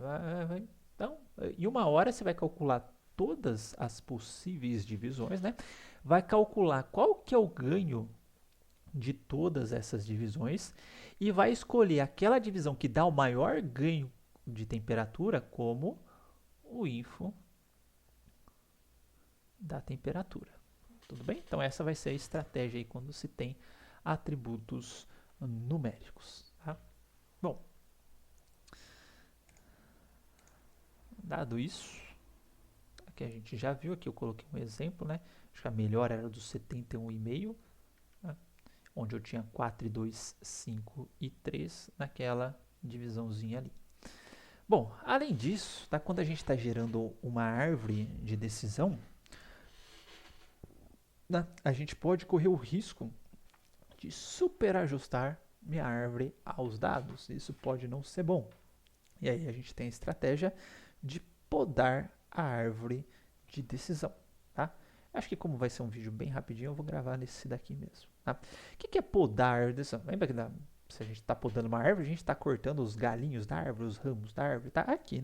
Vai. Então, em uma hora você vai calcular todas as possíveis divisões, né? Vai calcular qual que é o ganho de todas essas divisões e vai escolher aquela divisão que dá o maior ganho de temperatura como o info da temperatura. Tudo bem? Então essa vai ser a estratégia aí quando se tem atributos numéricos. Tá? Bom, dado isso, aqui a gente já viu, aqui eu coloquei um exemplo, né? Acho que a melhor era do 71,5, né? Onde eu tinha 4 e 2, 5 e 3 naquela divisãozinha ali. Bom, além disso, tá? Quando a gente está gerando uma árvore de decisão, né, a gente pode correr o risco de superajustar minha árvore aos dados. Isso pode não ser bom. E aí a gente tem a estratégia de podar a árvore de decisão. Tá? Acho que como vai ser um vídeo bem rapidinho, eu vou gravar nesse daqui mesmo. Tá? O que é podar a árvore de decisão? Lembra que se a gente está podando uma árvore, a gente está cortando os galinhos da árvore, os ramos da árvore. Tá? Aqui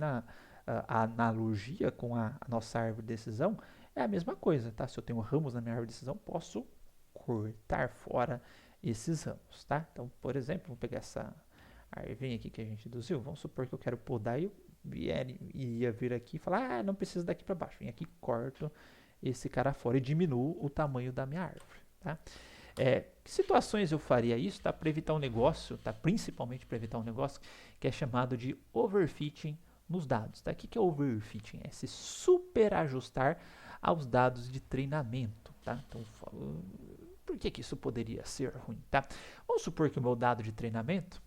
a analogia com a nossa árvore de decisão é a mesma coisa. Tá? Se eu tenho ramos na minha árvore de decisão, posso cortar fora esses ramos. Tá? Então, por exemplo, vou pegar essa árvore aqui que a gente induziu. Vamos supor que eu quero podar e eu ia vir aqui e falar, não precisa daqui para baixo. Vem aqui, corto esse cara fora e diminuo o tamanho da minha árvore. Tá? Que situações eu faria isso? Tá? Para evitar um negócio, tá? Principalmente para evitar um negócio que é chamado de overfitting nos dados. Tá? O que é overfitting? É se superajustar aos dados de treinamento. Tá? Então, por que isso poderia ser ruim? Tá? Vamos supor que o meu dado de treinamento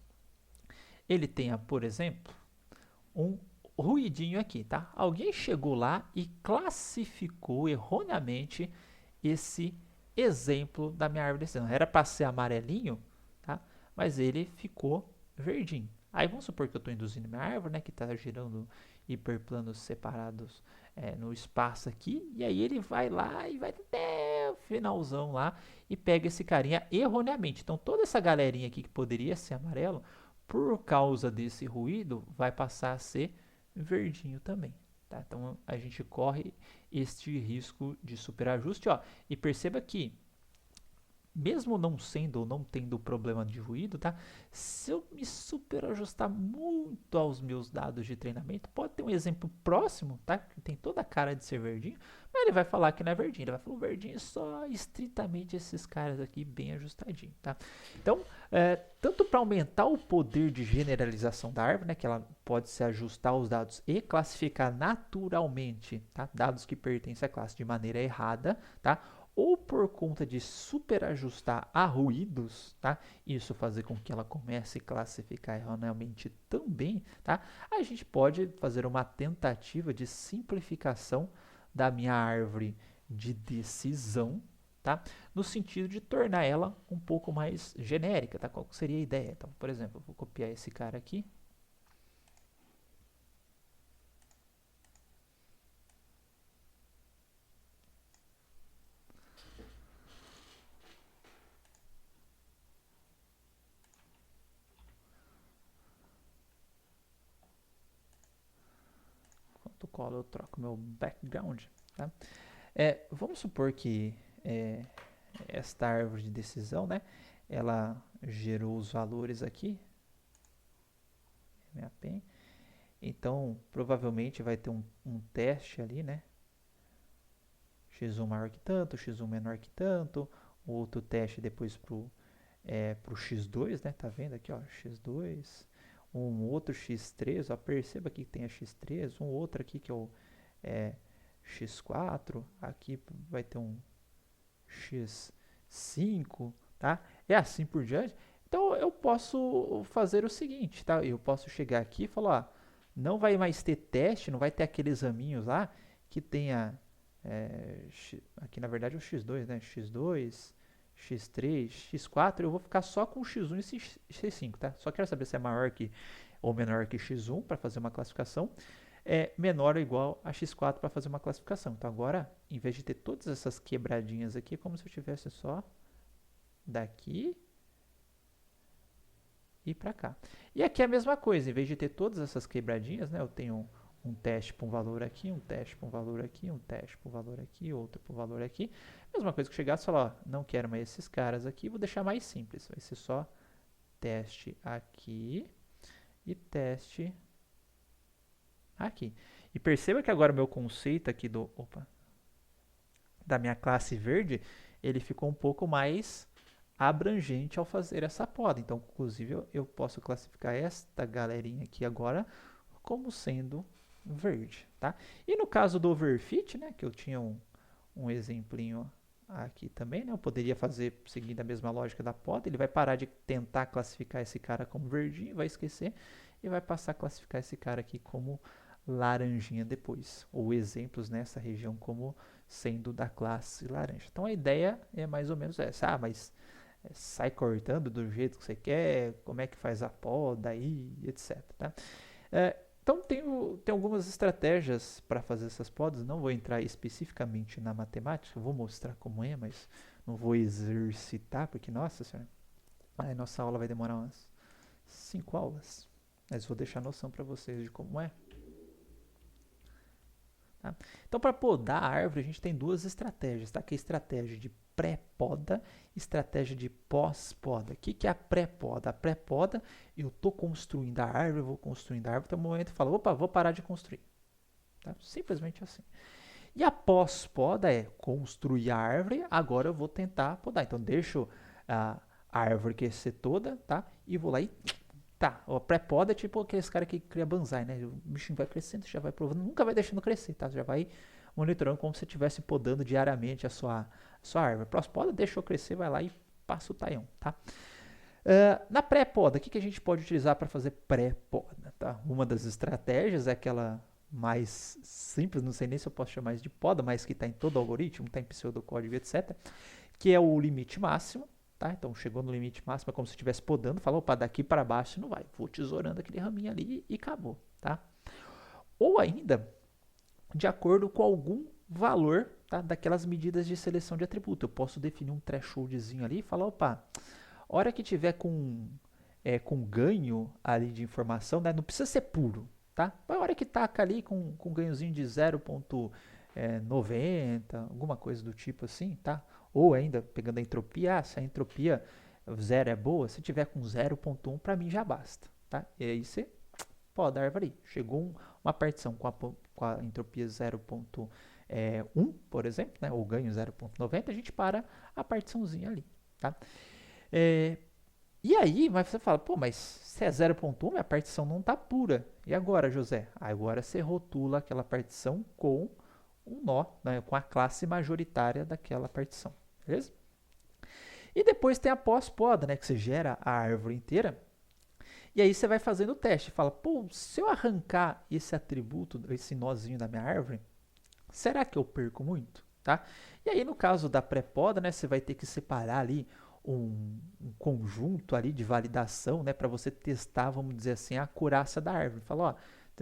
ele tenha, por exemplo, um ruidinho aqui, tá? Alguém chegou lá e classificou erroneamente esse exemplo da minha árvore de decisão. Era para ser amarelinho, tá? Mas ele ficou verdinho. Aí vamos supor que eu estou induzindo minha árvore, né? Que está girando hiperplanos separados no espaço aqui. E aí ele vai lá e vai até o finalzão lá e pega esse carinha erroneamente. Então toda essa galerinha aqui que poderia ser amarelo, por causa desse ruído, vai passar a ser verdinho também. Tá? Então a gente corre este risco de superajuste. Ó, e perceba que, mesmo não sendo ou não tendo problema de ruído, tá? Se eu me superajustar muito aos meus dados de treinamento, pode ter um exemplo próximo, tá? Que tem toda a cara de ser verdinho, mas ele vai falar que não é verdinho. Ele vai falar, o verdinho é só estritamente esses caras aqui bem ajustadinho, tá? Então, tanto para aumentar o poder de generalização da árvore, né? Que ela pode se ajustar aos dados e classificar naturalmente, tá? Dados que pertencem à classe de maneira errada, tá? Ou por conta de superajustar a ruídos, tá? Isso fazer com que ela comece a classificar erroneamente também, tá? A gente pode fazer uma tentativa de simplificação da minha árvore de decisão, tá? No sentido de tornar ela um pouco mais genérica, tá? Qual seria a ideia? Então, por exemplo, eu vou copiar esse cara aqui. Enquanto colo, eu troco meu background, tá? Vamos supor que esta árvore de decisão, né? Ela gerou os valores aqui, minha pen. Então, provavelmente vai ter um teste ali, né? X1 maior que tanto, X1 menor que tanto, outro teste depois pro X2, né? Tá vendo aqui, ó, X2, um outro X3, ó, perceba que tem a X3, um outro aqui que é o X4, aqui vai ter um X5, tá? É assim por diante. Então eu posso fazer o seguinte, tá? Eu posso chegar aqui e falar, ó, não vai mais ter teste, não vai ter aqueles examinhos lá que tenha aqui na verdade é o X2, né? X2, X3, X4, eu vou ficar só com o X1 e X5, tá? Só quero saber se é maior que ou menor que X1 para fazer uma classificação, menor ou igual a X4 para fazer uma classificação. Então agora, em vez de ter todas essas quebradinhas aqui, é como se eu tivesse só daqui e para cá. E aqui é a mesma coisa, em vez de ter todas essas quebradinhas, né, eu tenho um teste para um valor aqui, um teste para um valor aqui, um teste para um valor aqui, outro para um valor aqui. Mesma coisa que chegasse e falar, ó, não quero mais esses caras aqui, vou deixar mais simples. Vai ser só teste aqui e teste aqui. E perceba que agora o meu conceito aqui da minha classe verde, ele ficou um pouco mais abrangente ao fazer essa poda. Então, inclusive, eu posso classificar esta galerinha aqui agora como sendo verde, tá? E no caso do overfit, né, que eu tinha um exemplinho aqui também, né? Eu poderia fazer seguindo a mesma lógica da poda. Ele vai parar de tentar classificar esse cara como verdinho, vai esquecer e vai passar a classificar esse cara aqui como laranjinha depois, ou exemplos nessa região como sendo da classe laranja. Então a ideia é mais ou menos essa. Ah, mas sai cortando do jeito que você quer, como é que faz a poda aí, etc. Tá? Então tem algumas estratégias para fazer essas podas. Não vou entrar especificamente na matemática, vou mostrar como é, mas não vou exercitar, porque, nossa senhora, aí nossa aula vai demorar umas 5 aulas. Mas vou deixar noção para vocês de como é. Tá? Então, para podar a árvore, a gente tem duas estratégias, tá? Que é a estratégia de pré-poda e estratégia de pós-poda. O que é a pré-poda? A pré-poda, eu estou construindo a árvore, vou construindo a árvore, até o momento eu falo, opa, vou parar de construir. Tá? Simplesmente assim. E a pós-poda é construir a árvore, agora eu vou tentar podar. Então, deixo a árvore crescer toda, tá? E vou lá e tá, a pré-poda é tipo aqueles caras que cria bonsai, né? O bichinho vai crescendo, já vai provando, nunca vai deixando crescer, tá? Já vai monitorando como se você estivesse podando diariamente a sua árvore. Pós-poda, deixou crescer, vai lá e passa o taião, tá? Na pré-poda, o que a gente pode utilizar para fazer pré-poda? Tá? Uma das estratégias é aquela mais simples, não sei nem se eu posso chamar isso de poda, mas que está em todo o algoritmo, está em pseudocódigo, etc., que é o limite máximo. Tá? Então, chegou no limite máximo, é como se estivesse podando, falou, opa, daqui para baixo não vai, vou tesourando aquele raminho ali e acabou. Tá? Ou ainda, de acordo com algum valor, tá, daquelas medidas de seleção de atributo. Eu posso definir um thresholdzinho ali e falar, opa, hora que tiver com ganho ali de informação, né, não precisa ser puro, tá? A hora que taca ali com ganhozinho de 0,90, alguma coisa do tipo assim, tá? Ou ainda, pegando a entropia, se a entropia 0 é boa, se tiver com 0,1, para mim já basta, tá? E aí você pode a árvore aí. Chegou uma partição com a entropia 0,1, por exemplo, né? Ou ganho 0,90, a gente para a partiçãozinha ali, tá? E aí, mas você fala, pô, mas se é 0,1, a partição não está pura. E agora, José? Agora você rotula aquela partição com um nó, né, com a classe majoritária daquela partição, beleza? E depois tem a pós-poda, né, que você gera a árvore inteira. E aí você vai fazendo o teste. Fala, pô, se eu arrancar esse atributo, esse nozinho da minha árvore, será que eu perco muito? Tá? E aí no caso da pré-poda, né, você vai ter que separar ali um conjunto ali de validação, né, para você testar, vamos dizer assim, a acurácia da árvore. Fala, ó,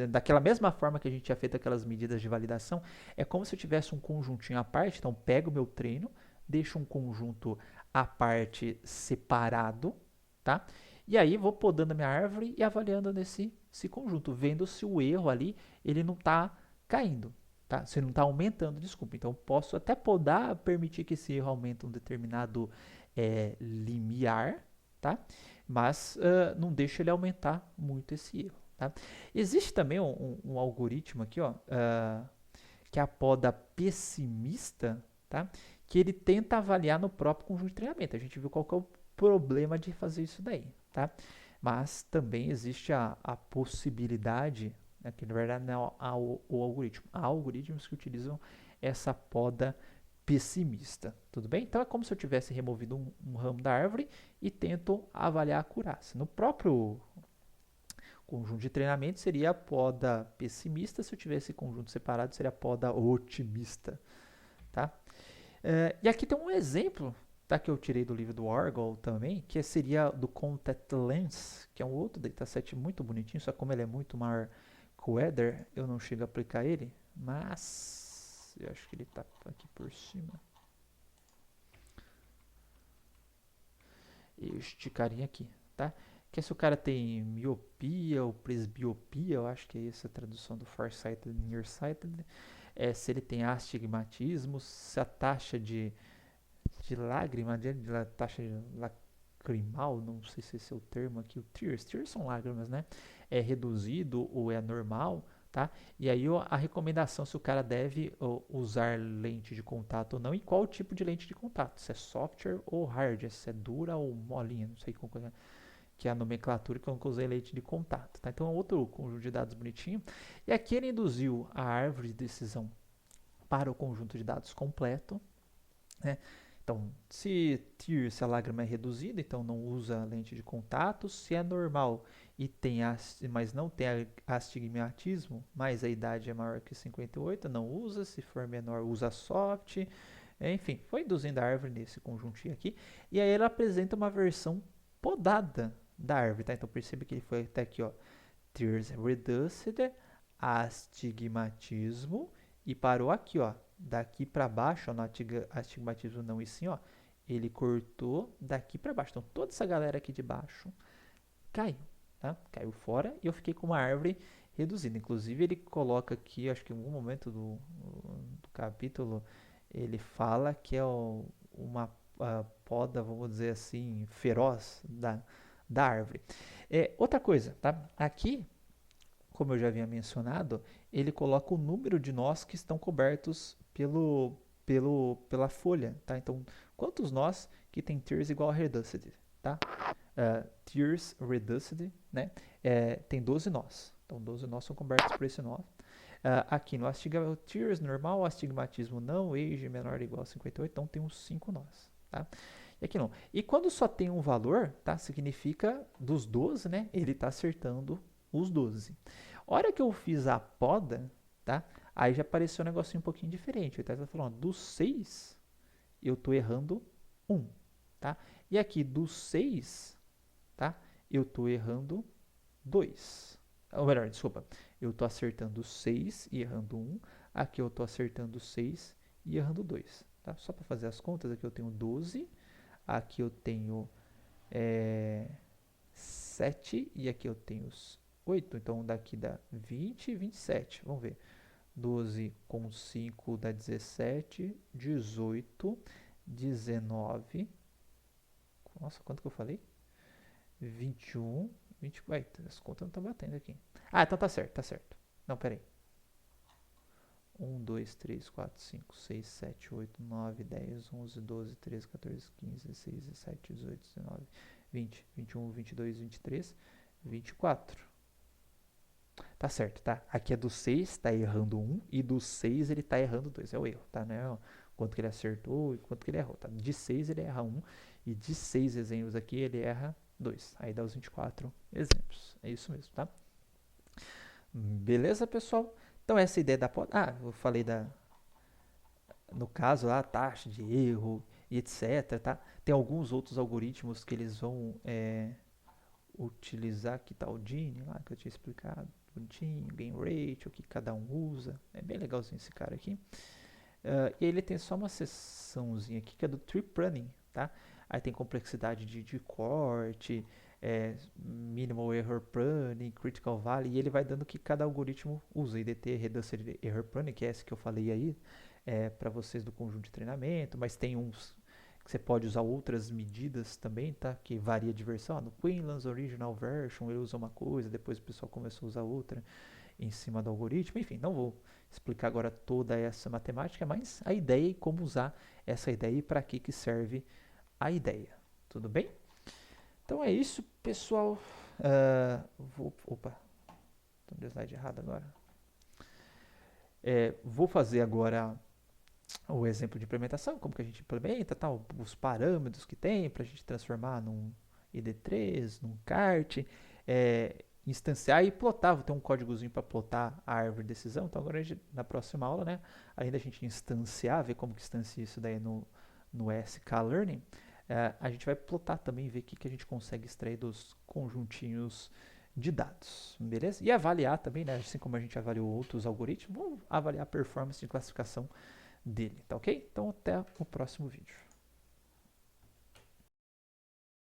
daquela mesma forma que a gente tinha feito aquelas medidas de validação, é como se eu tivesse um conjuntinho à parte. Então, pego o meu treino, deixo um conjunto à parte separado, tá? E aí vou podando a minha árvore e avaliando nesse conjunto, vendo se o erro ali ele não está caindo, tá? Se não está aumentando, desculpa. Então, posso até podar, permitir que esse erro aumente um determinado limiar, tá? Mas não deixa ele aumentar muito esse erro, tá? Existe também um algoritmo aqui, ó, que é a poda pessimista, tá? Que ele tenta avaliar no próprio conjunto de treinamento. A gente viu qual que é o problema de fazer isso daí, tá? Mas também existe a possibilidade, né, que na verdade não é o algoritmo. Há algoritmos que utilizam essa poda pessimista, tudo bem? Então é como se eu tivesse removido um ramo da árvore e tento avaliar a acurácia. No próprio conjunto de treinamento seria a poda pessimista, se eu tivesse conjunto separado seria a poda otimista, tá? E aqui tem um exemplo, tá, que eu tirei do livro do Orgel também, que seria do Contact Lens, que é um outro dataset muito bonitinho, só que como ele é muito maior que o Ether, eu não chego a aplicar ele, mas eu acho que ele está aqui por cima. Este carinha aqui, tá? Que se o cara tem miopia ou presbiopia, eu acho que é essa a tradução do farsighted e nearsighted, se ele tem astigmatismo, se a taxa de lágrima, taxa de lacrimal, não sei se esse é o termo aqui, o tears são lágrimas, né? É reduzido ou é normal, tá? E aí a recomendação se o cara deve usar lente de contato ou não e qual tipo de lente de contato, se é software ou hardware, se é dura ou molinha, não sei qual que é a nomenclatura que eu usei lente de contato, tá? Então é outro conjunto de dados bonitinho. E aqui ele induziu a árvore de decisão para o conjunto de dados completo, né? Então, se tear, se a lágrima é reduzida, então não usa lente de contato. Se é normal e tem mas não tem astigmatismo, mas a idade é maior que 58, não usa. Se for menor, usa soft. Enfim, foi induzindo a árvore nesse conjuntinho aqui. E aí ela apresenta uma versão podada da árvore, tá? Então percebe que ele foi até aqui, ó. Tears reduced, astigmatismo, e parou aqui, ó. Daqui para baixo, ó, no astigmatismo não e sim, ó. Ele cortou daqui para baixo. Então toda essa galera aqui de baixo caiu, tá? Caiu fora e eu fiquei com uma árvore reduzida. Inclusive ele coloca aqui, acho que em algum momento do capítulo, ele fala que é uma poda, vamos dizer assim, feroz da árvore. Outra coisa, tá? Aqui, como eu já havia mencionado, ele coloca o número de nós que estão cobertos pela folha, tá? Então, quantos nós que tem tears igual a reduced, tá? Tears reduced, né? Tem 12 nós. Então, 12 nós são cobertos por esse nó. Aqui no tears normal, astigmatismo não, age menor ou igual a 58, então tem uns 5 nós, tá? E aqui não. E quando só tem um valor, tá? Significa dos 12, né? Ele está acertando os 12. Hora que eu fiz a poda, tá? Aí já apareceu um negocinho um pouquinho diferente. Ele está falando, ó, dos 6, eu estou errando 1, tá? E aqui dos 6, tá? Eu estou errando 2. Ou melhor, desculpa. Eu estou acertando 6 e errando 1. Aqui eu estou acertando 6 e errando 2. Tá? Só para fazer as contas, aqui eu tenho 12. Aqui eu tenho 7 e aqui eu tenho 8. Então daqui dá 20 e 27. Vamos ver. 12 com 5 dá 17, 18, 19. Nossa, quanto que eu falei? 21, 20. Ué, as contas não estão batendo aqui. Ah, então tá certo, tá certo. Não, peraí. 1, 2, 3, 4, 5, 6, 7, 8, 9, 10, 11, 12, 13, 14, 15, 16, 17, 18, 19, 20, 21, 22, 23, 24. Tá certo, tá? Aqui é do 6, tá errando 1, e do 6 ele tá errando 2. É o erro, tá? Né? Quanto que ele acertou e quanto que ele errou, tá? De 6 ele erra 1, e de 6 exemplos aqui ele erra 2. Aí dá os 24 exemplos. É isso mesmo, tá? Beleza, pessoal? Então essa ideia da poda... Ah, eu falei no caso lá, a taxa de erro e etc, tá? Tem alguns outros algoritmos que eles vão utilizar, que tá o Gini lá, que eu tinha explicado, bonitinho, gain rate, o que cada um usa. É bem legalzinho esse cara aqui. E aí ele tem só uma seçãozinha aqui que é do tree pruning, tá? Aí tem complexidade de corte, minimal error pruning, critical value, e ele vai dando o que cada algoritmo usa. IDT, reduced error pruning, que é esse que eu falei aí, para vocês do conjunto de treinamento, mas tem uns que você pode usar outras medidas também, tá? Que varia de versão. No Quinlan's Original Version ele usa uma coisa, depois o pessoal começou a usar outra em cima do algoritmo. Enfim, não vou explicar agora toda essa matemática, mas a ideia e como usar essa ideia e para que serve a ideia. Tudo bem? Então é isso, pessoal. Opa, estou no slide errado agora. Vou fazer agora o exemplo de implementação, como que a gente implementa, tal, os parâmetros que tem para a gente transformar num ID3, num kart, instanciar e plotar. Vou ter um códigozinho para plotar a árvore de decisão. Então agora na próxima aula, né, além da gente instanciar, ver como que instancia isso daí no sklearning, a gente vai plotar também, ver o que a gente consegue extrair dos conjuntinhos de dados, beleza? E avaliar também, né, assim como a gente avaliou outros algoritmos, vamos avaliar a performance de classificação dele, tá ok? Então até o próximo vídeo.